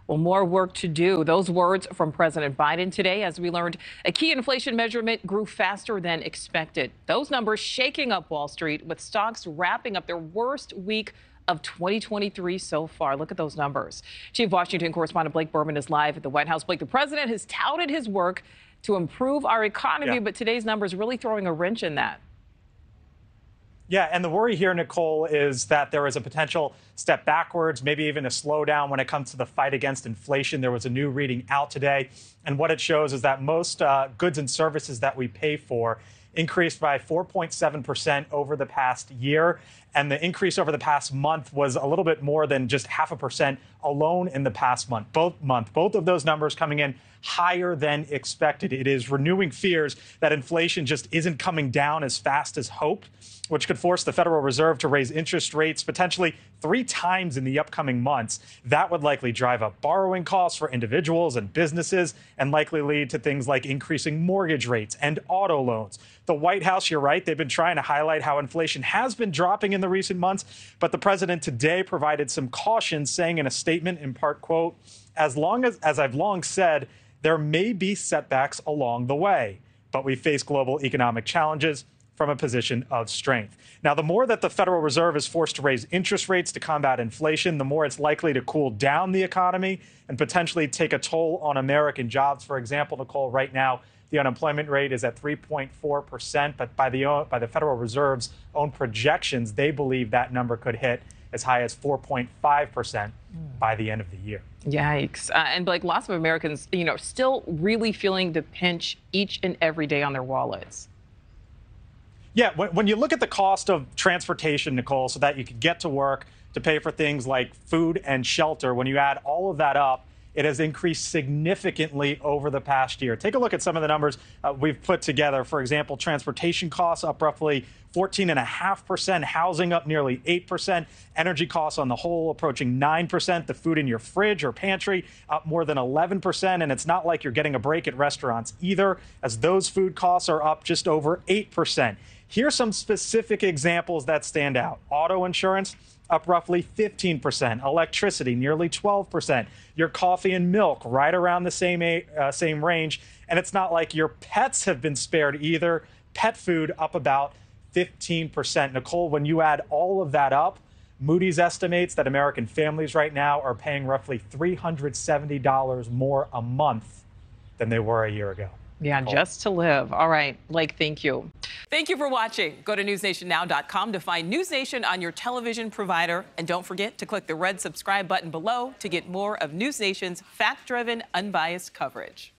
Well, more work to do. Those words from President Biden today, as we learned a key inflation measurement grew faster than expected. Those numbers shaking up Wall Street, with stocks wrapping up their worst week of 2023 so far. Look at those numbers. Chief Washington correspondent Blake Berman is live at the White House. Blake, the president has touted his work to improve our economy, but today's numbers really throwing a wrench in that. Yeah, and the worry here, Nichole, is that there is a potential step backwards, maybe even a slowdown when it comes to the fight against inflation. There was a new reading out today, and what it shows is that most goods and services that we pay for increased by 4.7% over the past year. And the increase over the past month was a little bit more than just 0.5% alone in the past month. Both of those numbers coming in higher than expected. It is renewing fears that inflation just isn't coming down as fast as hoped, which could force the Federal Reserve to raise interest rates potentially 3 times in the upcoming months. That would likely drive up borrowing costs for individuals and businesses and likely lead to things like increasing mortgage rates and auto loans. The White House, you're right, they've been trying to highlight how inflation has been dropping in the recent months, but the president today provided some caution, saying in a statement, in part, quote, as I've long said, there may be setbacks along the way, but we face global economic challenges from a position of strength. Now, the more that the Federal Reserve is forced to raise interest rates to combat inflation, the more it's likely to cool down the economy and potentially take a toll on American jobs. For example, Nichole, right now, the unemployment rate is at 3.4%, but by the Federal Reserve's own projections, they believe that number could hit as high as 4.5% by the end of the year. Yikes. And like lots of Americans, still really feeling the pinch each and every day on their wallets. Yeah, when you look at the cost of transportation, Nichole, so that you can get to work, to pay for things like food and shelter, when you add all of that up, it has increased significantly over the past year. Take a look at some of the numbers we've put together. For example, transportation costs up roughly 14.5%, housing up nearly 8%, energy costs on the whole approaching 9%, the food in your fridge or pantry up more than 11%, and it's not like you're getting a break at restaurants either, as those food costs are up just over 8%. Here's some specific examples that stand out. Auto insurance up roughly 15%, electricity nearly 12%, your coffee and milk right around the same range, and it's not like your pets have been spared either. Pet food up about 15%. Nichole, when you add all of that up, Moody's estimates that American families right now are paying roughly $370 more a month than they were a year ago. Yeah, just to live. All right, Blake, thank you. Thank you for watching. Go to newsnationnow.com to find NewsNation on your television provider. And don't forget to click the red subscribe button below to get more of NewsNation's fact-driven, unbiased coverage.